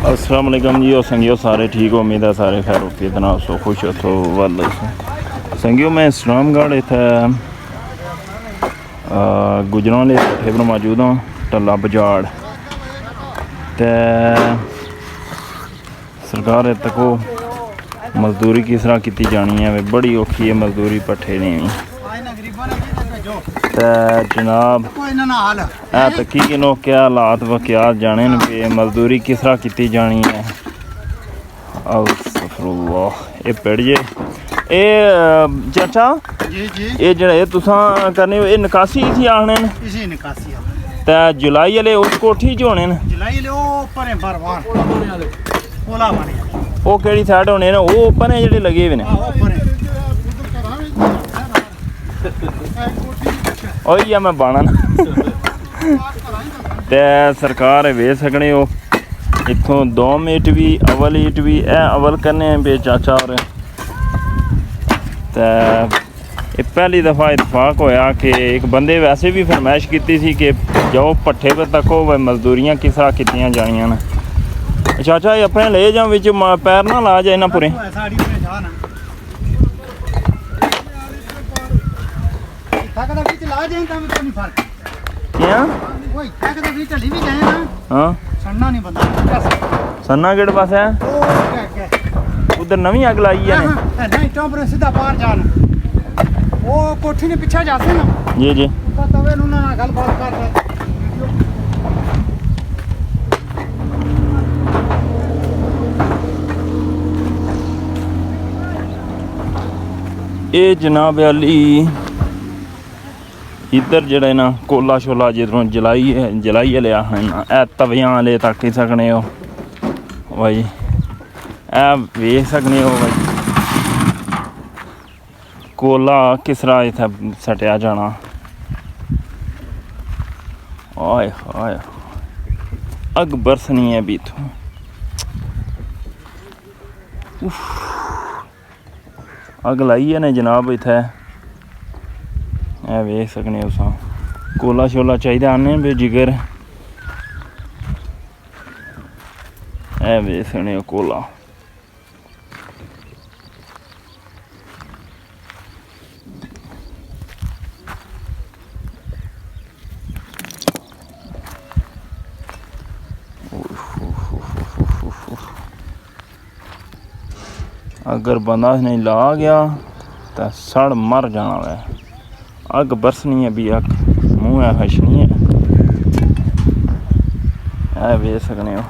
अस्सलाम वालेकुम जी। और संगियो सारे ठीक हो, उम्मीद है सारे खैर होफियत तनाव सो खुश हो तो वाल संगियो। मैं इस्लामगढ़ इत्थै गुजरां आह्ले पट्ठे पर मौजूद हाँ, टल्ला बजाड़। ते सरकार तको मजदूरी किस तरह की जानी है, बड़ी औखी है मजदूरी पट्ठे नहीं। ते जनाब है तो की नो क्या हालात व क्या जाने पे मजदूरी किस तरह की जानी है। ये पेड़ जे चाचा ये जेह्ड़े तुसां करने एह् निकासी इसी आखने न। इसी निकासी ते जुलाई आह्ले उस कोठी च होने न। जुलाई आह्ले ओह् परे बरवान कोला बने ओह् केह्ड़ी साइड होने न, ओह् परें जेह्ड़े लगे हुए न। ओही मैं बाना ना ते सरकार वेच सकने हो इत्थों 2 ईट भी अवल ईट भी अवल करने पे चाचा और ते पहली दफ़ा इतफाक होया कि एक बंदे वैसे भी फरमाइश की थी कि जाओ पट्ठे पर तको व मजदूरियाँ किस तरह कीतियां जानियां न। चाचा ये अपने ले जाओ विच पैर ना ला जाए ना पूरे। सन्ना केड़े पास है उधर नवी अग लाई है सीधा बाहर जाना वो कोठी ने पीछे जाते ना जी जी तवे ना गलबात कर ये जनाब अली इधर जड़े ना कोला शोला जिधरों जलाई आले आखने ना ए तवियां आले तक ही सकने हो भाई, ए वेख सकने हो भाई कोला किस तरह इत्थै सटिया जाना। आए हाय अग बरसनी है भी इत्थों। अग लाई है ने जनाब इत्थै वेख सकने हो तुसां। कोला शोला चाहिए आने बे जिगर वेख सकने हो कोला। अगर बंदा नहीं ला गया तो सड़ मर जाना वै। अग बरसनी है भी अग मुँह है खशनी है वेच सकने हो।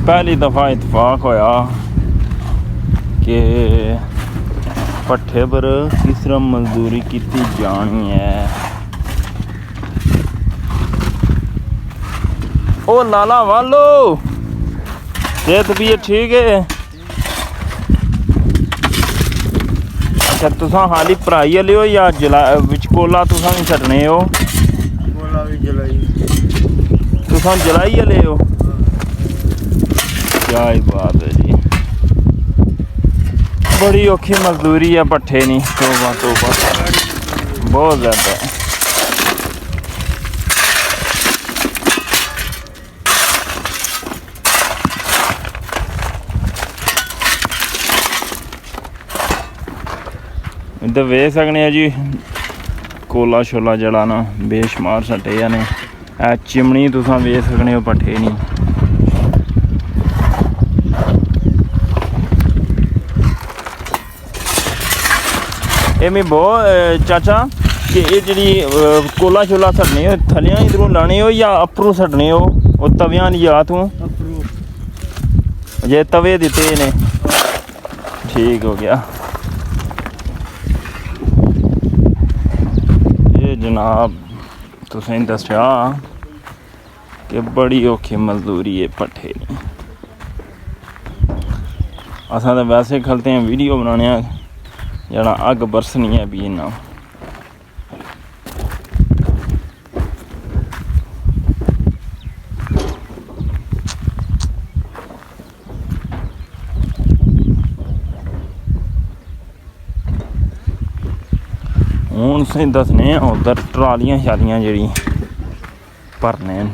पहली दफ़ा इतफाक होया कि पट्ठे पर किस तरह मजदूरी की जानी है। ओ लाला वालो सेहत भी ठीक है। अच्छा तुसां हाली भराई आले हो या विच कोला तुसां भी छड्डने हो? कोला भी जलाई तुसां जलाई आले हो? क्या ही बात है जी, बड़ी औखी मजदूरी है पट्ठे नहीं। तोबा तोबा बहुत ज़्यादा है। इधर वेख सकने जी कोला शोला जड़ा ना बेशुमार सटे ने। चिमनी तुसां वेख सकने हो पट्ठे नहीं। ये मैं बहुत चाचा कि ये जी कोला शोला सटने हो थलियां इधरों लाने हो या अपरों सटने हो? और तवियां या तू जे तवे दिते ने ठीक हो गया। ये जनाब तुसें दस्या कि बड़ी औखी मजदूरी है पट्ठे दी। असां तो वैसे खलते हैं वीडियो बनाने जरा अग बरसनी है भी इन्ना ਹੁਣ ਅਸੀਂ ਦੱਸਨੇ ਆ ਉਧਰ ਟਰਾਲੀਆਂ ਸ਼ਾਲੀਆਂ ਜਿਹੜੀ ਭਰਨੇ ਨੇ।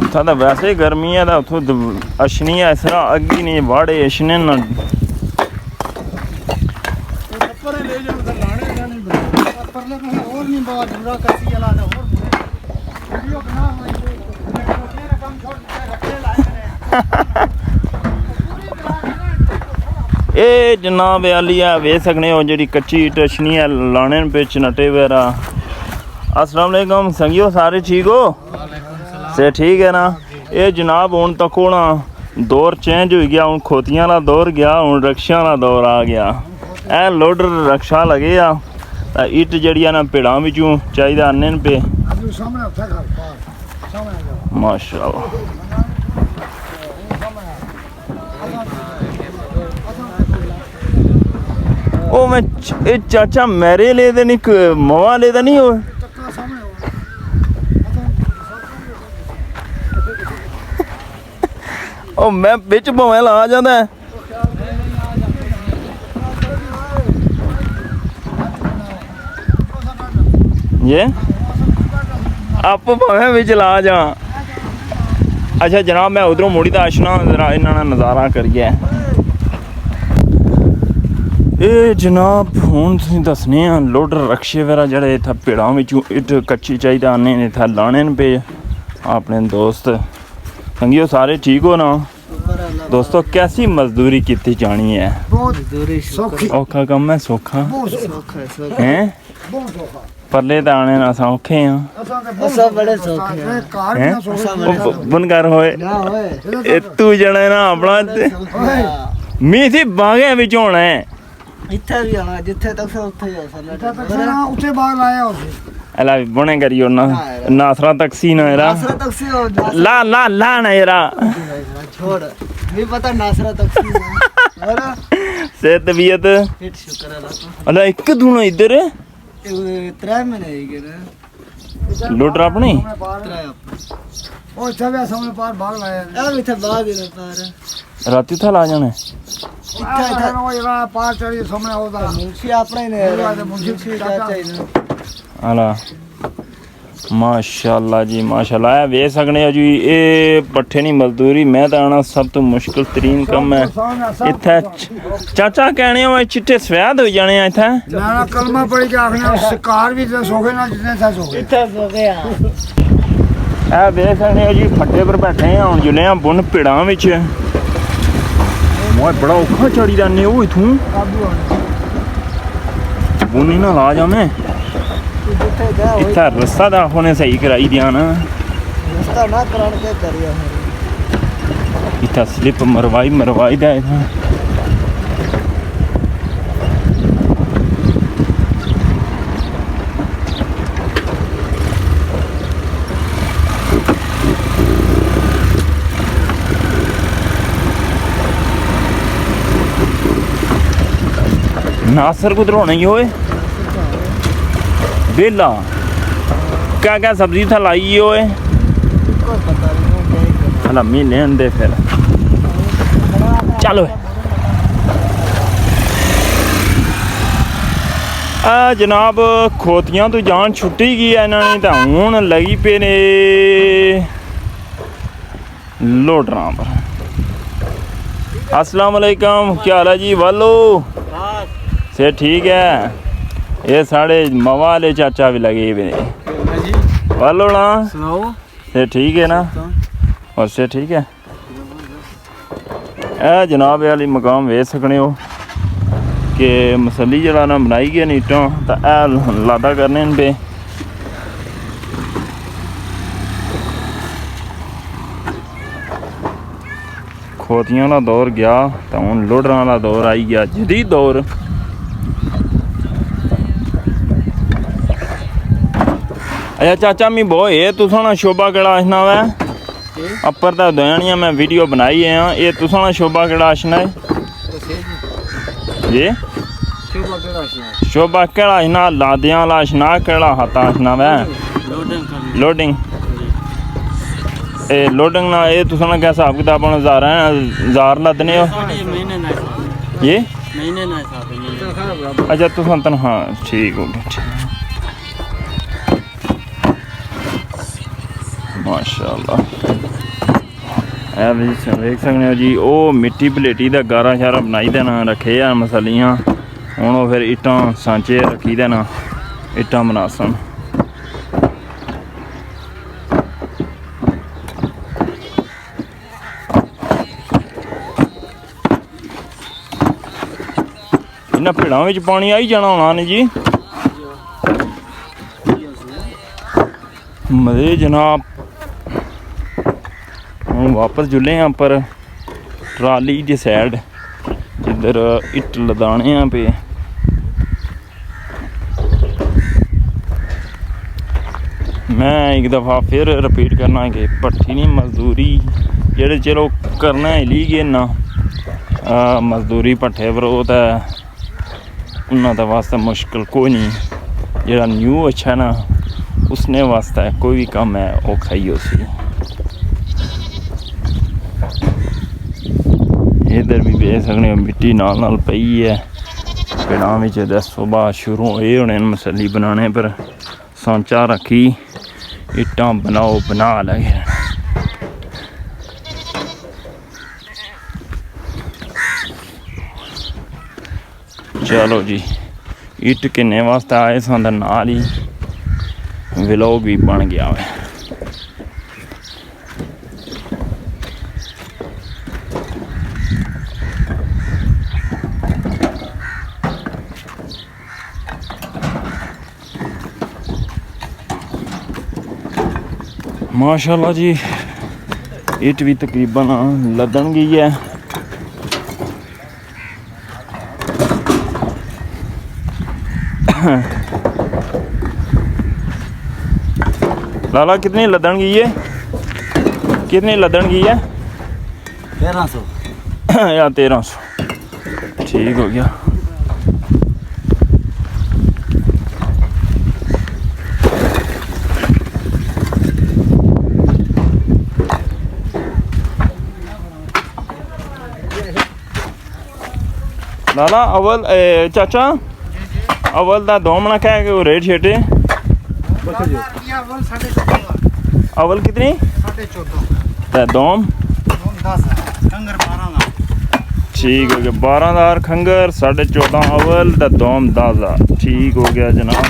ਉੱਥਾ ਤਾਂ ਵੈਸੇ ਗਰਮੀ ਆ ਤਾਂ ਉੱਥੋਂ ਅਸ਼ਨੀ ਇਸ ਤਰ੍ਹਾਂ ਅੱਗੀ ਨਹੀਂ ਵਾੜੇ ਅਸ਼ਨੇ ਨਾ ਪਰੇ ਲੈ ਜਾਣ ਤਾਂ ਲਾਣੇ ਜਾਣੇ ਪਰਲੇ ਕੋਲ ਹੋਰ ਨਹੀਂ ਬਾਹਰ ਜੁੜਾ ਕੱਸੀ ਵਾਲਾ ਦਾ ਹੋਰ ਵੀਡੀਓ ਬਣਾ ਹੋਈ ਤੇਰਾ ਕੰਮ ਛੋੜ ਕੇ ਰੱਖੇ ਲਾਏ ਨੇ। ਇਹ ਜਨਾਬ ਆਲੀਆ ਵੇਖ ਸਕਨੇ ਹੋ ਜਿਹੜੀ ਕੱਚੀ ਟਸ਼ਨੀ ਹੈ ਲਾਣੇ ਵਿੱਚ नटे वगैरह। अस्सलाम वालेकुम संगियो, सारे ठीक हो? से ठीक है ना। ये जनाब हुण तक होना दौर चेंज हो गया, हुण खोतियां वाला दौर गया, हुण रक्शा वाला दौर आ गया। ए लोडर रक्शा लगे आ ਤਾਂ ਇੱਟ ਜਿਹੜੀਆਂ ਨਾ ਭੇੜਾਂ ਵਿੱਚੋਂ ਚਾਹੀਦਾ ਆਨੇ ਨੇ ਪਏ। ਮਾਸ਼ਾਅੱਲਾ ਉਹ ਮੈਂ ਇਹ ਚਾਚਾ ਮੇਰੇ ਲਈ ਤੇ ਨਹੀਂ ਮਵਾ ਲਈ ਤਾਂ ਨਹੀਂ ਉਹ ਉਹ ਮੈਂ ਵਿੱਚ ਭਾਵੇਂ ਲਾ ਜਾਂਦਾ ये आप भावें विच ला जा। अच्छा जनाब मैं उधरों मुड़ी तो आशना जरा इन्होंने नज़ारा करिए। ये जनाब हुण तुसीं दसने लोडर रक्शे वगैरह जड़े इत्थै पेड़ां विचों इट कच्ची चाहिए आने इत्थै लाने न पे अपने दोस्त संगियो सारे ठीक हो ना दोस्तों। कैसी मजदूरी की जानी है? औखा कम है सौखा हैं? परले तो आने ना सौखे बुनकर होए तू जने ना अपना मी थी बागे विच होना है इत्थे भी आना जिथे तक उत्थे ही हो ਉੱਥੇ ਬਾਗ ਲਾਇਆ ਉਸੇ अला बुने करियो ना नासरा तकसी ना यारा नासरा तक से हो ला ला ला ना यारा छोड़ नहीं पता नासरा तक से अरे से तबीयत फिट शुक्र अल्लाह अला एक दूना इधर तो 3 महीने ही गए लोडर अपनी 3 ਉਹ ਛਵੇ ਸਾਹਮਣੇ ਪਾਰ ਬਾਗ ਲਾਇਆ अब इथे बाग ही ना पार राती था ला जाने ਇੱਥੇ ਉਹ ਜਿਹੜਾ ਪਾਰ ਚੜੀ ਸਾਹਮਣੇ ਉਹਦਾ मुंशी अपना ही ने मुंशी चाचा ही ने अला माशाअल्लाह जी माशाअल्लाह है वे सकने हो जी ये पट्ठे नहीं मजदूरी मैं तो आना सब तो मुश्किल तरीन कम है इत्थे चाचा कहने हो चिट्टे सफेद हो जाने इत्थे ਨਾ ਕਲਮਾ ਪੜੀ ਕੇ ਆਖਣਾ शिकार भी ਤੇ ਸੋਗੇ ਨਾ ਜਿੰਨੇ ਸਾ ਸੋਗੇ इथे हो गया ਇਹ ਵੇ ਸਕਦੇ ਹੋ ਜੀ ਫੱਟੇ ਪਰ ਬੈਠੇ ਆ ਹੁਣ ਜੁਲੇ ਆ ਬੁੰਨ ਪਿੜਾਂ ਵਿੱਚ ਮੋਏ ਬੜਾ ਔਖਾ ਚੜੀ ਜਾਂਦੇ ਉਹ ਇਥੋਂ ਬੁੰਨੀ ਨਾ ਲਾ ਜਾਵੇਂ जिथे गया ਇੱਥੇ ਰਸਤਾ ਦਾ ਉਹਨੇ ਸਹੀ ਕਰਾਈ ਦਿਆ ਨਾ रास्ता ना कराण के करिया ਇੱਥੇ ਸਲਿੱਪ ਮਰਵਾਈ ਦਾ ਇੱਥੇ नासर को धरोना ही होए बेला क्या क्या सब्जी था लाई होए कोई पता नहीं हला महीने दे फिर चलो आ जनाब खोतियां तो जान छुट्टी गई है इन्होंने तो हूँ लगी पे ने लोडर पर। अस्सलाम वालेकुम क्या हाल है जी वालो से ठीक है ये साढ़े मवा वाले चाचा भी लगे हुए वालो ना सुनाओ से ठीक है ना और से ठीक है ए जनाब वाली मकाम वेच सकने हो कि मसली जरा ना बनाई गई नीटों तो ए लादा करने पे खोतियां वाला दौर गया तो हूँ लोडर वाला दौर आई गया जदीद दौर। अच्छा चाचा मी बो ये तुसा ना शोभा केड़ा आशना है अपर तो दयानिया मैं वीडियो बनाई है ये तुसा ना शोभा केड़ा आशना है जी शोभा केड़ा ना लादियां वाला शना केड़ा हाथा शना वे लोडिंग ए लोडिंग ना ये तुसां क्या हिसाब किताब होना जार लदने हो ये महीने ना हिसाब अच्छा तुसां तनखा ठीक हो गया ठीक माशाअल्लाह देख सकते हो जी वो मिट्टी पलेटी का गारा शारा बनाई देना रखे आ मसालियाँ हूँ वो फिर इट्टां सांचे रखी देना इट्टां बनासन इन्हां भिड़ां विच पानी आई जाना होना नहीं जी मजे जनाब हम वापस जुले हैं पर ट्राली की साइड जिधर इट लदाने पे मैं एक दफ़ा फिर रिपीट करना कि भट्ठी नहीं मजदूरी जेह्ड़े चलो करना ही गए ना मजदूरी भट्ठे पर वो तो उन्होंने वास्ते मुश्किल कोई नहीं जेह्ड़ा न्यू अच्छा ना उसने वास्ते कोई भी काम है औखा ही उसी इधर भी देख सकते हो मिट्टी नाल पई है पिंडां विच सुबह शुरू होए होने मसली बनाने पर सांचा रखी इट्टां बनाओ बना लगे चलो जी इट किन्ने वास्ते आए सन नाल ही व्लॉग भी बन गया है माशाल्लाह जी इट भी तकरीबन लदन गई है लाला कितनी लदन गई है कितनी लदन गई है 1300 या 1300 ठीक हो गया लाला अवल चाचा अवल दा दोमना क्या है कि वो रेट शेटे अवल कितनी 14.5 दोम 10 खंगर 12 ठीक हो गया 12,000 खंगर 14.5 अवल दा दोम 10,000 ठीक हो गया जनाब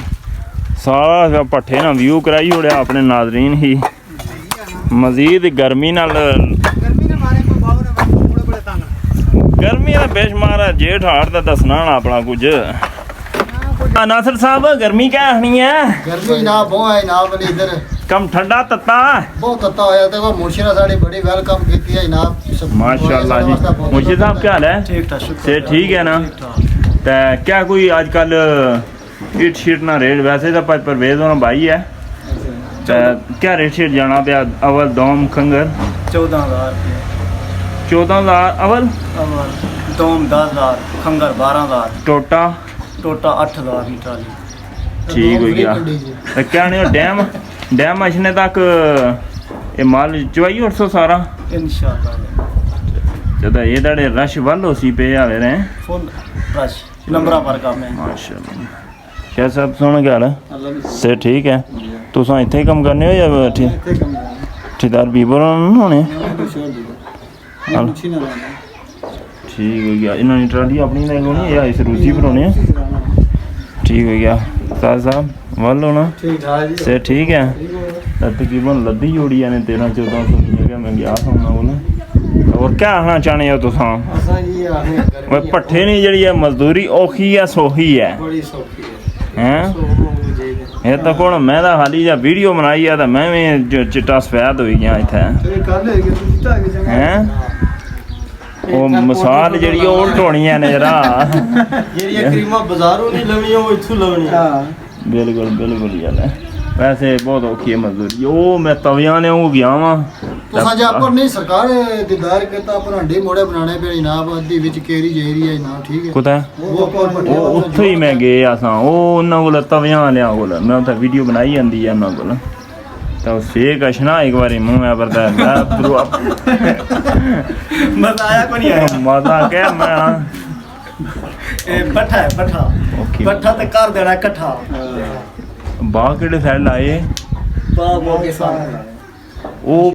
सारा भट्ठे ना व्यू कराई उड़िया अपने नाजरीन ही मजीद गर्मी नाल गर्मी का बेशुमार है जेठ हाड़ का दसना ना अपना कुछ नासिर साहब गर्मी क्या आखनी है गर्मी ना बहुत है ना बने इधर कम ठंडा तत्ता बहुत तत्ता होया ते वो मुर्शिदा साड़ी बड़ी वेलकम कीती है जनाब माशाल्लाह जी मुर्शिद साहब क्या हाल है ठीक ठाक से ठीक है ना ते क्या कोई आजकल इट शीट ना रेट वैसे तो परवेज होना भाई है ते क्या रेट शीट जाना पे अवल दोम खंगर 14,000 अवल दोम 10,000 खंगर 12,000 टोटा 8,000 की ट्राली ठीक हो गया तो क्या नहीं डैम डैम अचने तक ये माल चुवाई 800 सारा इंशाल्लाह जदा ये दाड़े रश वाल उसी पे आवे रहे फुल रश नंबरा पर काम है माशाल्लाह क्या सब सुन क्या हाल है से ठीक है तुसा इत्थे ही कम करने हो या ठेकेदार बीबर होने ठीक हो गया इन्होंने ट्राली अपनी लगानी या इस रूसी पर होने ठीक हो गया साहब वल होना से ठीक है तकरीबन लद्दी जोड़ी ने 13-1400 की जगह मैं गया था उन्होंने और क्या आखना चाहने हो तुसा भट्ठे नहीं जी है मजदूरी औखी है सौखी है हैं ये तो कौन मैं तो हाली जा वीडियो बनाई है तो मैं भी चिट्टा सफेद हो गया इत्थे हैं वो मिसाल जी ढोनिया ने जरा बिल्कुल बिल्कुल यार वैसे बहुत औखी है मजदूरी वो मैं तविया ने गया वहाँ तो साजा पर नहीं सरकार दीदार करता पर अंडे मोड़े बनाने पे ना अद्धी विच केरी जेरी है ना ठीक है कुतै वो पर पट्टे ਉਹ ਉੱਥੇ ਹੀ ਮੈਂ ਗਿਆ ਸਾਂ ਉਹ ਉਹਨਾਂ ਕੋਲ ਤਵਿਆਂ ਲਿਆ ਕੋਲ ਮੈਂ ਉੱਥੇ ਵੀਡੀਓ ਬਣਾਈ ਜਾਂਦੀ ਆ ਉਹਨਾਂ ਕੋਲ ਤਾਂ ਉਹ ਸੇਕ ਅਸ਼ਨਾ ਇੱਕ ਵਾਰੀ ਮੂੰਹ ਮੈਂ ਵਰਦਾ मजा आया को नहीं आया ਮਜ਼ਾ ਕਹਿ ਮੈਂ ए पट्ठा है पट्ठा ओके। पट्ठा ते कर देना इकट्ठा ਬਾਹ ਕਿਹੜੇ ਸਾਈਡ ਲਾਏ बाबू के साथ ਉਹ